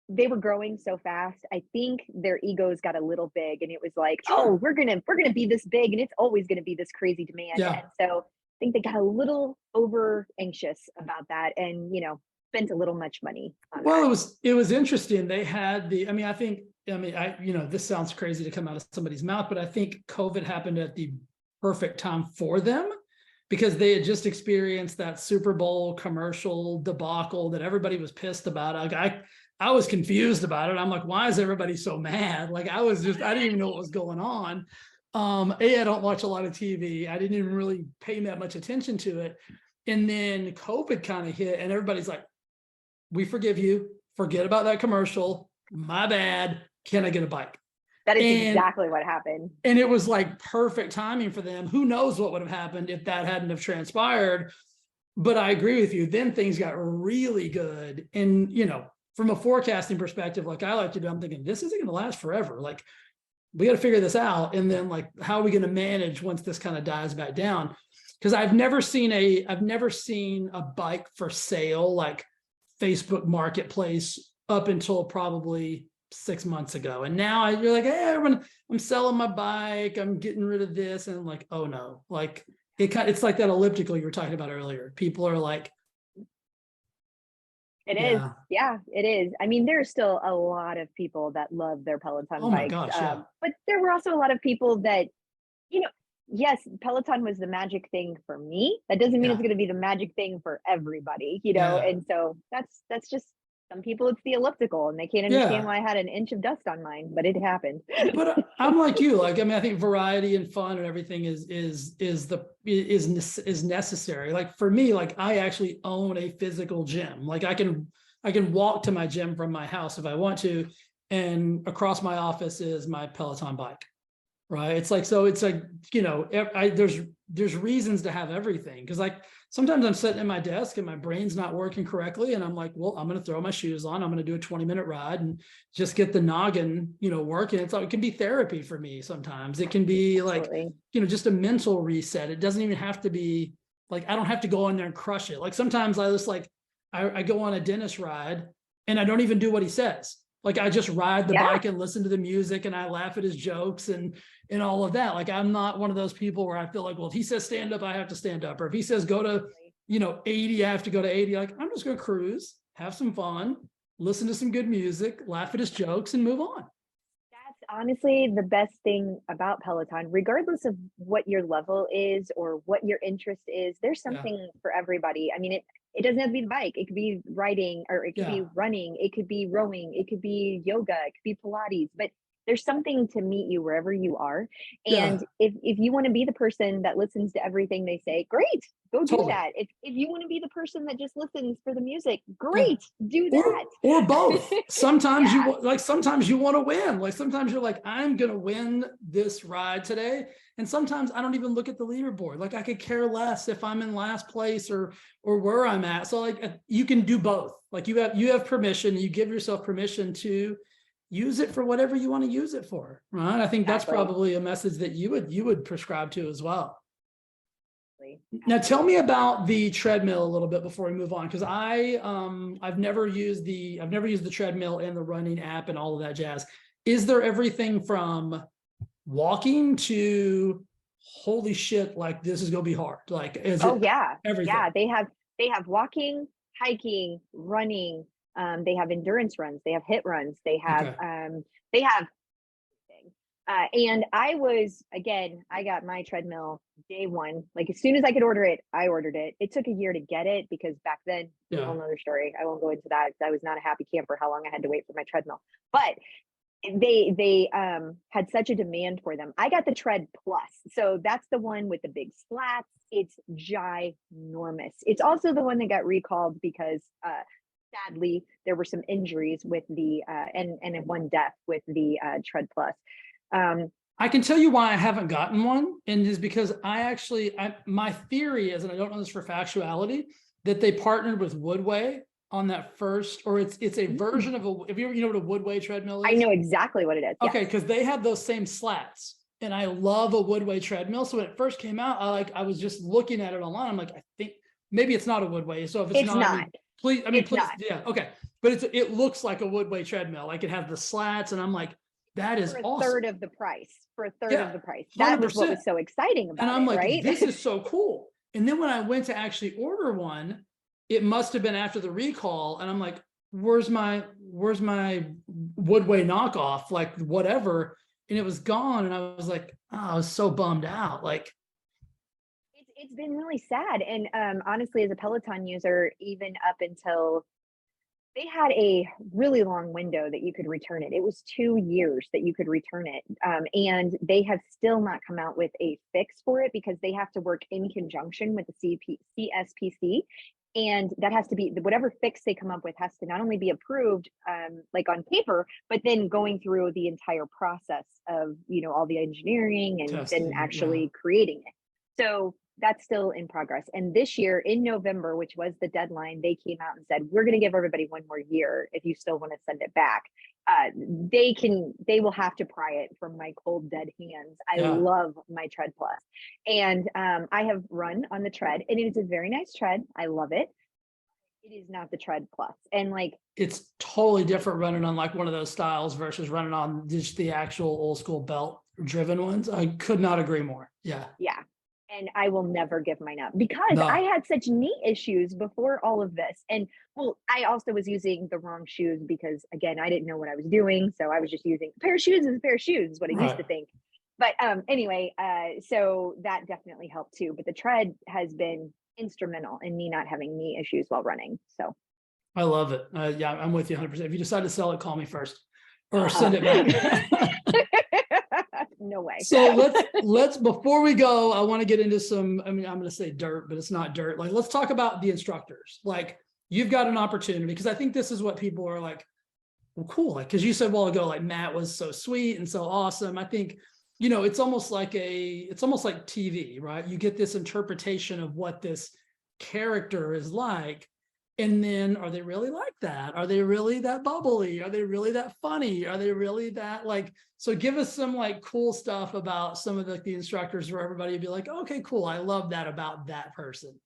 they were growing so fast. I think their egos got a little big, and it was like,
Sure.
oh, we're gonna be this big, and it's always gonna be this crazy demand.
Yeah.
And so I think they got a little over anxious about that, and spent a little much money on
Well,
that.
it was interesting. They had this sounds crazy to come out of somebody's mouth, but I think COVID happened at the perfect time for them, because they had just experienced that Super Bowl commercial debacle that everybody was pissed about. Like I was confused about it. I'm like, why is everybody so mad? Like I didn't even know what was going on. I don't watch a lot of TV. I didn't even really pay that much attention to it. And then COVID kind of hit, and everybody's like, we forgive you. Forget about that commercial. My bad. Can I get a bike?
That is exactly what happened.
And it was like perfect timing for them. Who knows what would have happened if that hadn't have transpired? But I agree with you. Then things got really good. And, from a forecasting perspective, like I like to do, I'm thinking, this isn't going to last forever. Like we got to figure this out. And then like, how are we going to manage once this kind of dies back down? Because I've never seen a bike for sale, like Facebook Marketplace, up until probably 6 months ago. And now you're like, hey, I'm selling my bike. I'm getting rid of this. And I'm like, oh no, like it's like that elliptical you were talking about earlier. People are like,
it is. Yeah, it is. I mean, there's still a lot of people that love their Peloton
oh
bikes.
my gosh, yeah.
But there were also a lot of people that, yes, Peloton was the magic thing for me. That doesn't mean it's going to be the magic thing for everybody, And so that's just, some people it's the elliptical, and they can't understand why I had an inch of dust on mine, but it happened.
But I'm like you. Like, I mean, I think variety and fun and everything is necessary. Like for me, like I actually own a physical gym. Like I can walk to my gym from my house if I want to, and across my office is my Peloton bike. Right. It's like, there's reasons to have everything. Because like sometimes I'm sitting at my desk and my brain's not working correctly. And I'm like, well, I'm going to throw my shoes on. I'm going to do a 20-minute ride and just get the noggin, working. It's like, it can be therapy for me. Sometimes it can be like, just a mental reset. It doesn't even have to be like, I don't have to go in there and crush it. Like sometimes I just like, I go on a dentist ride and I don't even do what he says. Like I just ride the bike and listen to the music, and I laugh at his jokes and all of that. Like I'm not one of those people where I feel like, well, if he says stand up, I have to stand up. Or if he says go to, 80, I have to go to 80. Like I'm just going to cruise, have some fun, listen to some good music, laugh at his jokes, and move on.
That's honestly the best thing about Peloton, regardless of what your level is or what your interest is. There's something for everybody. I mean, it doesn't have to be the bike. It could be riding, or it could be running. It could be rowing. It could be yoga. It could be Pilates. But there's something to meet you wherever you are.
Yeah,
And if you want to be the person that listens to everything they say, great, go do
totally.
that. If you want to be the person that just listens for the music,
Yeah.
great, do
Or
that.
or both. Sometimes
Yeah,
sometimes you want to win. Like sometimes you're like, I'm gonna win this ride today. And sometimes I don't even look at the leaderboard. Like I could care less if I'm in last place or where I'm at. So like you can do both. Like you have permission, you give yourself permission to use it for whatever you want to use it for. Right. I think that's
exactly.
probably a message that you would prescribe to as well. Now tell me
Absolutely.
about the treadmill a little bit before we move on, because I've never used the treadmill and the running app and all of that jazz. Is there everything from walking to holy shit, like this is gonna be hard? Like is
Oh
it
yeah.
everything?
Yeah. They have walking, hiking, running. They have endurance runs. They have hit runs.
Okay.
They have thing. And I got my treadmill day one. Like as soon as I could order it, I ordered it. It took a year to get it because back then, a
Yeah.
whole nother story. I won't go into that. I was not a happy camper how long I had to wait for my treadmill. But they had such a demand for them. I got the Tread Plus. So that's the one with the big slats. It's ginormous. It's also the one that got recalled because sadly there were some injuries with the and one death with the Tread Plus.
I can tell you why I haven't gotten one, and is because my theory is, and I don't know this for factuality, that they partnered with Woodway on that first, or it's a
Mm.
version of if you know what a Woodway treadmill
I
is?
know exactly what it is. Yes.
Okay, because they had those same slats, and I love a Woodway treadmill. So when it first came out, I was just looking at it online. I'm like, I think maybe it's not a Woodway. So if it's
It's
not,
not.
please,
It's not.
yeah, okay. But it looks like a Woodway treadmill. Like it has the slats, and I'm like, that is
For a
awesome.
third of the price. For a third
Yeah,
of the price. That was what
100%.
was so exciting
And
about
I'm
it,
like,
right?
this is so cool. And then when I went to actually order one, it must have been after the recall. And I'm like, where's my Woodway knockoff? Like whatever. And it was gone. And I was like, oh, I was so bummed out. Like,
It's been really sad. And honestly, as a Peloton user, even up until they had a really long window that you could return it. It was 2 years that you could return it. And they have still not come out with a fix for it because they have to work in conjunction with the CSPC. And that has to be whatever fix they come up with has to not only be approved like on paper, but then going through the entire process of, all the engineering and then
testing. Yeah.
actually creating it. So that's still in progress. And this year in November, which was the deadline, they came out and said, we're going to give everybody 1 more year. If you still want to send it back, they will have to pry it from my cold, dead hands. I
Yeah.
love my Tread Plus. And I have run on the Tread and it is a very nice tread. I love it. It is not the Tread Plus. And like,
It's totally different running on like one of those styles versus running on just the actual old school belt driven ones. I could not agree more. Yeah.
yeah. And I will never give mine up because I
No.
had such knee issues before all of this. And well, I also was using the wrong shoes because again, I didn't know what I was doing. So I was just using a pair of shoes is a pair of shoes, is what I used
Right.
to think. But anyway, so that definitely helped too. But the tread has been instrumental in me not having knee issues while running. So
I love it. Yeah, I'm with you 100%. If you decide to sell it, call me first or send it back.
no way.
So let's before we go, I want to get into some, I mean, I'm going to say dirt, but it's not dirt. Like, let's talk about the instructors. Like, you've got an opportunity because I think this is what people are like, well, cool. Like, because you said a while ago, like Matt was so sweet and so awesome. I think, it's almost like TV, right? You get this interpretation of what this character is like. And then are they really like that? Are they really that bubbly? Are they really that funny? Are they really that like, so give us some like cool stuff about some of the instructors where everybody would be like, okay, cool. I love that about that person.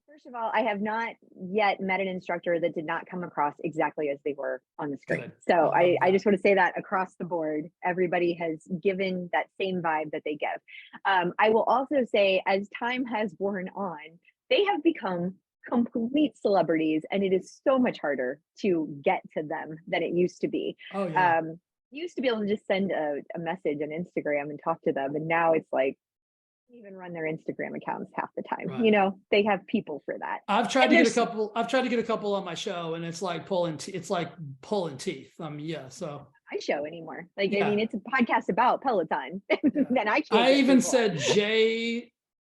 First of all, I have not yet met an instructor that did not come across exactly as they were on the screen.
Good.
So
I
I just want to say that across the board, everybody has given that same vibe that they give. I will also say, as time has worn on, they have become complete celebrities, and it is so much harder to get to them than it used to be.
Oh yeah.
You used to be able to just send a message on Instagram and talk to them, and now it's like, even run their Instagram accounts half the time.
Right.
They have people for that.
I've tried
And
to get a couple on my show, and it's like pulling teeth. Yeah. So
show anymore. Like, I
Yeah.
mean, it's a podcast about Peloton.
Yeah.
Then I can't
I
get
even
people.
said Jay,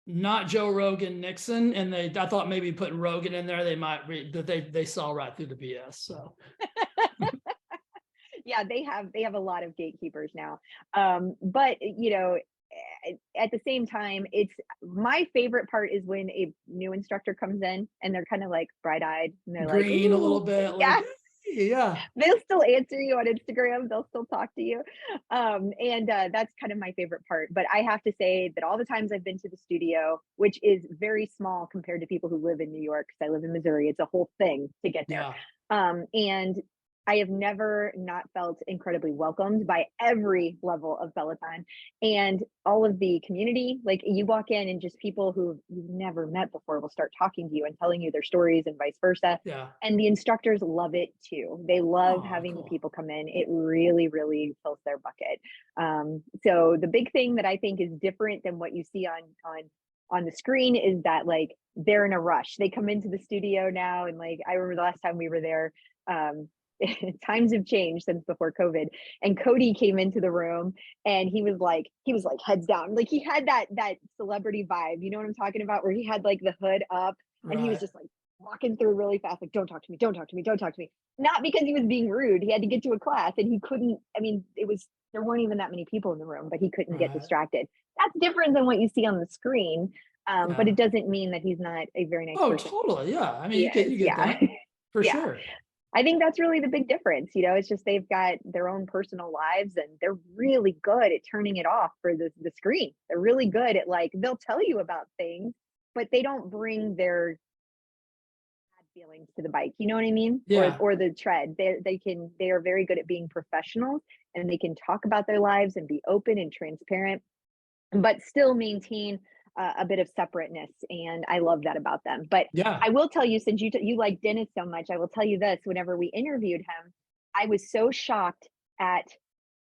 not Joe Rogan, Nixon, and I thought maybe putting Rogan in there, they might read that they saw right through the BS. So
Yeah, they have a lot of gatekeepers now. But at the same time, it's my favorite part is when a new instructor comes in and they're kind of like bright-eyed and they're like,
green a little
ooh,
bit,
yeah.
like yeah.
They'll still answer you on Instagram. They'll still talk to you. And that's kind of my favorite part. But I have to say that all the times I've been to the studio, which is very small compared to people who live in New York, because I live in Missouri, it's a whole thing to get there.
Yeah.
And I have never not felt incredibly welcomed by every level of Peloton and all of the community. Like, you walk in and just people who you've never met before will start talking to you and telling you their stories and vice versa.
Yeah.
And the instructors love it too. They love
Oh,
having
cool.
the people come in. It really, really fills their bucket. So the big thing that I think is different than what you see on the screen is that, like, they're in a rush. They come into the studio now, and like, I remember the last time we were there, times have changed since before COVID. And Cody came into the room and he was like heads down. Like, he had that celebrity vibe. You know what I'm talking about? Where he had like the hood up and he was
Right.
just like walking through really fast, like, don't talk to me, don't talk to me, don't talk to me. Not because he was being rude. He had to get to a class and he couldn't, I mean, there weren't even that many people in the room, but he couldn't get
Right.
distracted. That's different than what you see on the screen. But
Yeah.
it doesn't mean that he's not a very nice
Oh,
person.
totally. Yeah. I mean,
He
you
is,
get
yeah.
that for
Yeah.
sure.
I think that's really the big difference. It's just they've got their own personal lives and they're really good at turning it off for the screen. They're really good at, like, they'll tell you about things, but they don't bring their bad feelings to the bike. You know what I mean?
Yeah.
Or the tread. They are very good at being professionals, and they can talk about their lives and be open and transparent, but still maintain a bit of separateness. And I love that about them. But
Yeah.
I will tell you, since you like Dennis so much, I will tell you this: whenever we interviewed him, I was so shocked at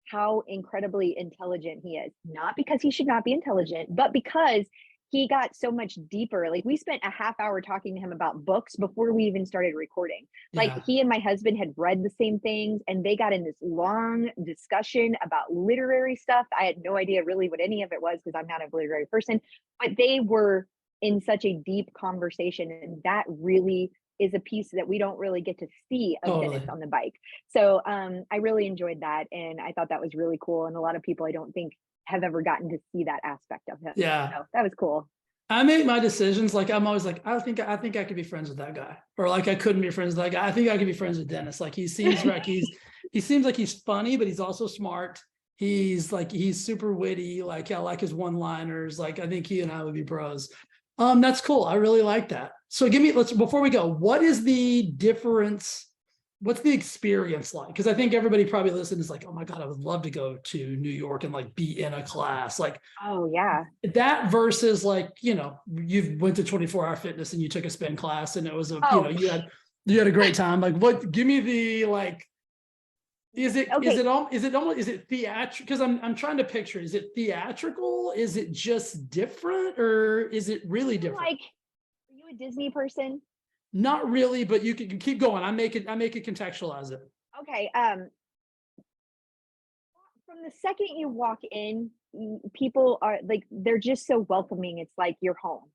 how incredibly intelligent he is. Not because he should not be intelligent, but because he got so much deeper. Like, we spent a half hour talking to him about books before we even started recording. Like,
Yeah.
he and my husband had read the same things and they got in this long discussion about literary stuff. I had no idea really what any of it was because I'm not a literary person, but they were in such a deep conversation. And that really is a piece that we don't really get to see of Dennis
Totally.
on the bike. So I really enjoyed that. And I thought that was really cool. And a lot of people, I don't think, have ever gotten to see that aspect of him.
Yeah.
So that was cool.
I make my decisions like I'm always like, I think I could be friends with that guy. Or like I couldn't be friends with that guy. I think I could be friends with Dennis. Like, he seems like he's funny, but he's also smart. He's super witty. Like, I like his one-liners. Like, I think he and I would be bros. That's cool. I really like that. So before we go, what is the difference? What's the experience like? Because I think everybody probably listening is like, oh my God, I would love to go to New York and like be in a class. Like,
Oh, yeah.
that versus, like, you went to 24-hour fitness and you took a spin class and it was
Oh,
you had a great time. Like, what, give me the, like, is it
okay.
almost theatrical? Because I'm trying to picture, is it theatrical? Is it just different, or is it really different?
Like, are you a Disney person?
Not really, but you can keep going. I make it contextualize it.
Okay. From the second you walk in, people are like, they're just so welcoming. It's like you're home.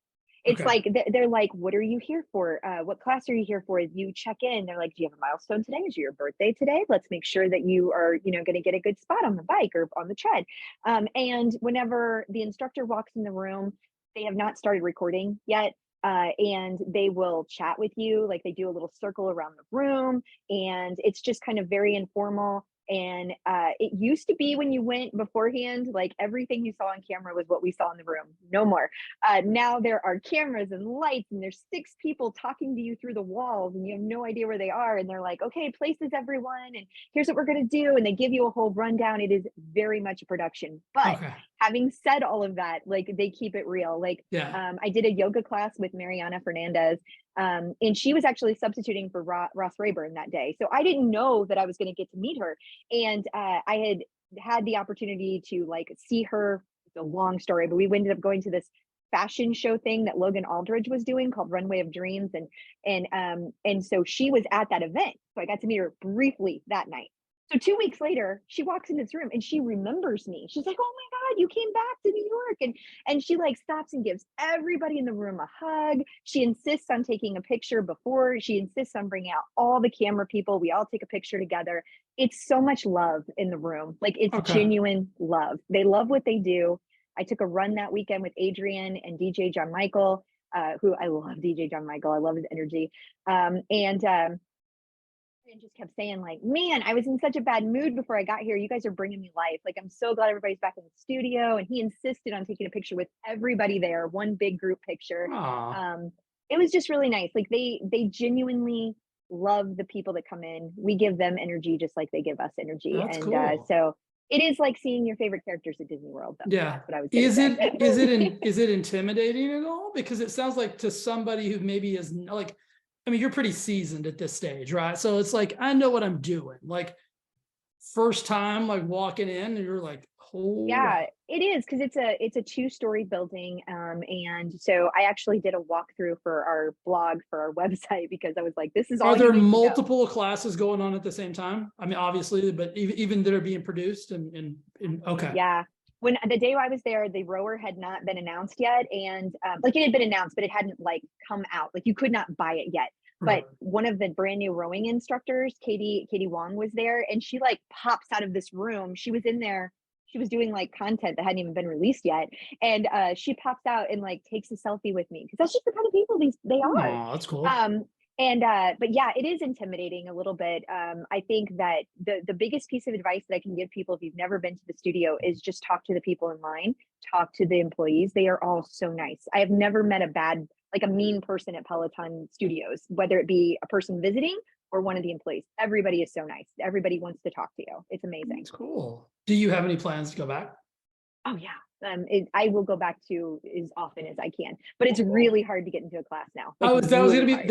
It's
Okay.
like they're like, what are you here for? What class are you here for? You check in. They're like, do you have a milestone today? Is it your birthday today? Let's make sure that you are, going to get a good spot on the bike or on the tread. And whenever the instructor walks in the room, they have not started recording yet. And they will chat with you. Like, they do a little circle around the room, and it's just kind of very informal. And it used to be, when you went beforehand, like, everything you saw on camera was what we saw in the room. No more. Now there are cameras and lights, and there's 6 people talking to you through the walls, and you have no idea where they are. And they're like, okay, places everyone, and here's what we're going to do. And they give you a whole rundown. It is very much a production. But
Okay.
having said all of that, like, they keep it real. Like,
Yeah.
I did a yoga class with Mariana Fernandez, and she was actually substituting for Ross Rayburn that day. So I didn't know that I was going to get to meet her. And I had the opportunity to, like, see her. It's a long story, but we ended up going to this fashion show thing that Logan Aldridge was doing called Runway of Dreams. And so she was at that event. So I got to meet her briefly that night. So 2 weeks later, she walks into this room and she remembers me. She's like, "Oh my God, you came back to New York." And she like stops and gives everybody in the room a hug. She insists on taking a picture before. She insists on bringing out all the camera people. We all take a picture together. It's so much love in the room. Like it's
Okay.
genuine love. They love what they do. I took a run that weekend with Adrian and DJ John Michael, who I love DJ John Michael. I love his energy. And just kept saying like, "Man, I was in such a bad mood before I got here. You guys are bringing me life. Like, I'm so glad everybody's back in the studio." And he insisted on taking a picture with everybody there, one big group picture.
Aw,
um it was just really nice. Like they genuinely love the people that come in. We give them energy just like they give us energy.
that's
And
cool.
so it is like seeing your favorite characters at Disney World, though.
Yeah.
That's what I would say to say.
Is it intimidating at all? Because it sounds like to somebody who maybe is like, I mean, you're pretty seasoned at this stage, right? So it's like, I know what I'm doing. Like first time, like walking in and you're like, oh,
Yeah, it is because it's a two-story building, and so I actually did a walkthrough for our blog for our website because I was like, "This is
are
all you
there
need to know."
multiple classes going on at the same time? I mean, obviously, but even that are being produced and
Exactly.
okay.
Yeah. When the day I was there, the rower had not been announced yet, and like it had been announced, but it hadn't like come out. Like you could not buy it yet.
Right.
But one of the brand new rowing instructors, Katie Wong, was there, and she like pops out of this room. She was in there. She was doing like content that hadn't even been released yet, and she pops out and like takes a selfie with me because that's just the kind of people they are.
Oh, that's cool.
And but yeah, it is intimidating a little bit. I think that the biggest piece of advice that I can give people if you've never been to the studio is just talk to the people in line, talk to the employees. They are all so nice. I have never met a bad, like a mean person at Peloton Studios, whether it be a person visiting or one of the employees. Everybody is so nice. Everybody wants to talk to you. It's amazing.
That's cool. Do you have any plans to go back?
Oh yeah. I will go back to as often as I can, but it's really hard to get into a class now. Like really hard.
That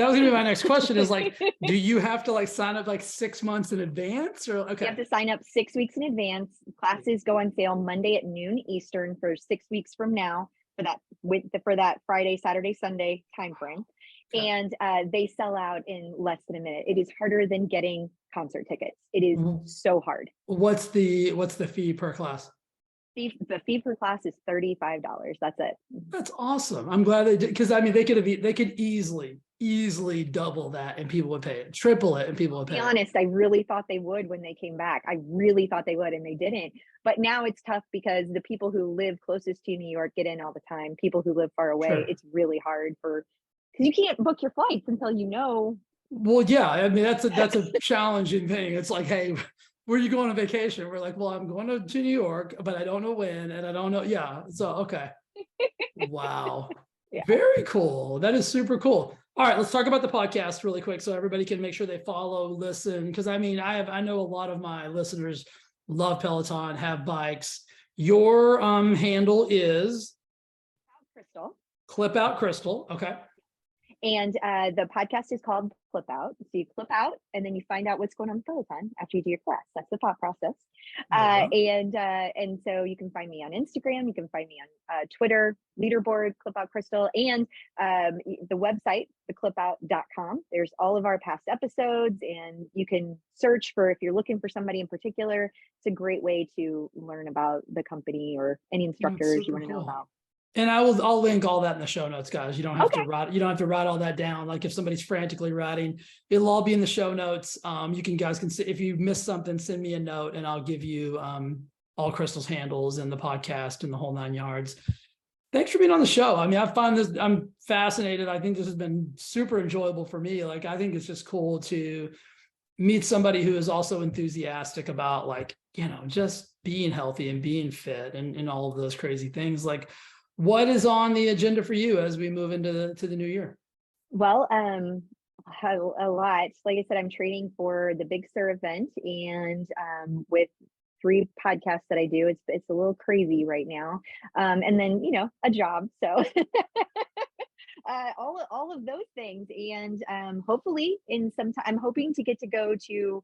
was gonna be my next question is like, do you have to like sign up like 6 months in advance or
You have
okay.
to sign up 6 weeks in advance. Classes go on sale Monday at noon Eastern for 6 weeks from now for that Friday, Saturday, Sunday time frame.
Okay.
And they sell out in less than a minute. It is harder than getting concert tickets. It is so hard.
What's the fee per class?
The fee per class is $35. That's it.
That's awesome. I'm glad they did because I mean they could easily double that and people would pay it, triple it and people would
To
pay
be
it.
honest, I really thought they would when they came back. I really thought they would, and they didn't. But now it's tough because the people who live closest to New York get in all the time. People who live far away,
Sure.
it's really hard for because you can't book your flights until you know.
Well, yeah, I mean that's a challenging thing. It's like, hey, where are you going on vacation? We're like, well, I'm going to New York, but I don't know when, and I don't know. Yeah, so okay. Wow,
Yeah.
very cool. That is super cool. All right, let's talk about the podcast really quick, so everybody can make sure they follow, listen. Because I mean, I know a lot of my listeners love Peloton, have bikes. Your handle is
Crystal.
Clip Out Crystal. Okay.
And the podcast is called Clip Out. So you clip out and then you find out what's going on with Peloton after you do your class. That's the thought process.
Yeah.
And so you can find me on Instagram. You can find me on Twitter, leaderboard, Clip Out Crystal, and the website, theclipout.com. There's all of our past episodes, and you can search for if you're looking for somebody in particular. It's a great way to learn about the company or any
That's
instructors you
super
want to know
cool.
about.
And I'll link all that in the show notes, guys. You don't have to
Okay.
write, you don't have to write all that down. Like if somebody's frantically writing, it'll all be in the show notes. Guys can see if you missed something, send me a note and I'll give you all Crystal's handles and the podcast and the whole 9 yards. Thanks for being on the show. I mean, I find this, I'm fascinated. I think this has been super enjoyable for me. Like, I think it's just cool to meet somebody who is also enthusiastic about like, just being healthy and being fit and all of those crazy things. Like, what is on the agenda for you as we move into the new year?
Well, a lot. Like I said, I'm training for the Big Sur event, and with 3 podcasts that I do, it's a little crazy right now. And then a job, so all of those things, and hopefully in some time, I'm hoping to get to go to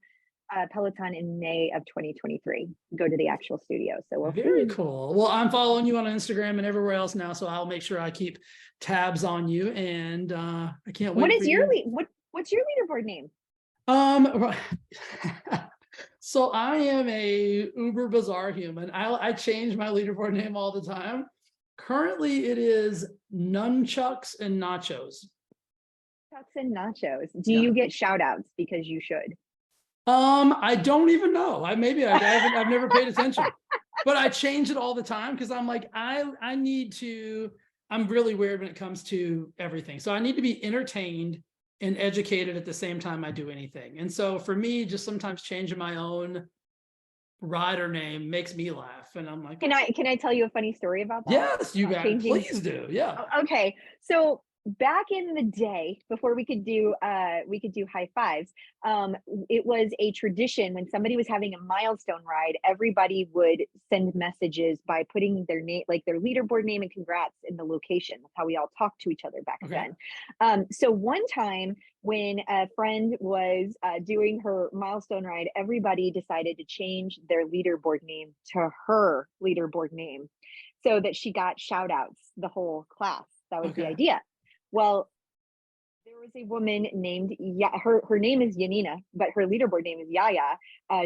Peloton in May of 2023. Go to the actual studio. So we'll
Very
see.
cool. Well, I'm following you on Instagram and everywhere else now, so I'll make sure I keep tabs on you. And I can't wait
What
for
is your
you.
what's your leaderboard name?
Um, So I am a uber bizarre human. I change my leaderboard name all the time. Currently, it is nunchucks and nachos.
Chucks and nachos. Do
Yeah.
you get shout outs because you should?
I don't even know. I've never paid attention, but I change it all the time because I'm like, I need to, I'm really weird when it comes to everything. So I need to be entertained and educated at the same time I do anything. And so for me, just sometimes changing my own rider name makes me laugh. And I'm like,
Can I tell you a funny story about that?
yes, you
About
got it.
changing.
Please do. Yeah.
Okay. So back in the day, before we could do high fives, it was a tradition when somebody was having a milestone ride, everybody would send messages by putting their name, like their leaderboard name and congrats in the location. That's how we all talked to each other back
Okay.
then. So one time when a friend was doing her milestone ride, everybody decided to change their leaderboard name to her leaderboard name so that she got shout outs the whole class. That was the
Okay.
idea. Well, there was a woman named her name is Yanina, but her leaderboard name is Yaya.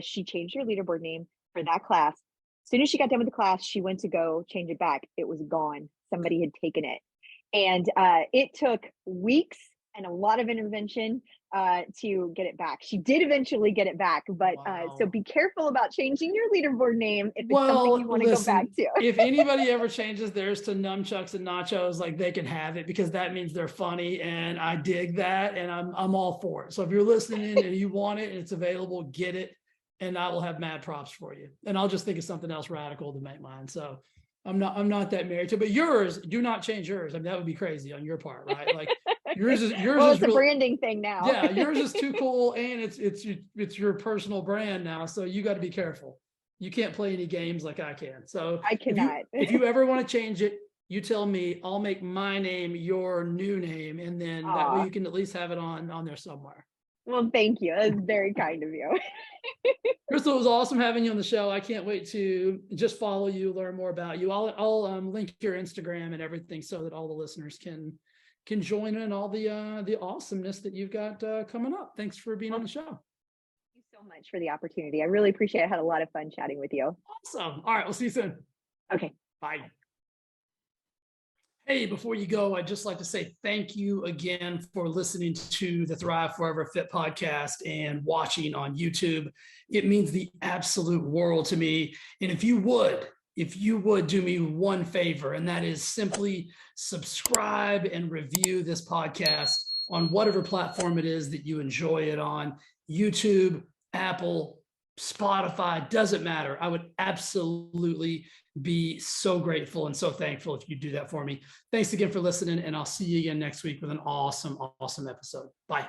She changed her leaderboard name for that class. As soon as she got done with the class, she went to go change it back. It was gone. Somebody had taken it. And it took weeks and a lot of intervention to get it back. She did eventually get it back, but so
Wow.
be careful about changing your leaderboard name if it's something
Well,
you want to go back
listen,
to.
if anybody ever changes theirs to nunchucks and nachos, like they can have it because that means they're funny and I dig that and I'm all for it. So if you're listening and you want it and it's available, get it and I will have mad props for you. And I'll just think of something else radical to make mine. So I'm not that married to, but yours, do not change yours. I mean, that would be crazy on your part, right? Like yours is
Well,
is
it's a
really,
branding thing now.
yeah, yours is too cool and it's your personal brand now. So you got to be careful. You can't play any games like I can. So
I cannot.
if you ever want to change it, you tell me, I'll make my name your new name. And then that way
Aw.
you can at least have it on there somewhere.
Well, thank you. That's very kind of you.
Crystal, it was awesome having you on the show. I can't wait to just follow you, learn more about you. I'll link your Instagram and everything so that all the listeners can join in all the awesomeness that you've got coming up. Thanks for being on the show.
Thank you so much for the opportunity. I really appreciate it. I had a lot of fun chatting with you.
Awesome. All right, we'll see you soon.
Okay.
Bye. Hey, before you go, I'd just like to say thank you again for listening to the Thrive Forever Fit podcast and watching on YouTube. It means the absolute world to me. And if you would do me one favor, and that is simply subscribe and review this podcast on whatever platform it is that you enjoy it on, YouTube, Apple, Spotify, doesn't matter. I would absolutely be so grateful and so thankful if you do that for me. Thanks again for listening, and I'll see you again next week with an awesome episode. Bye.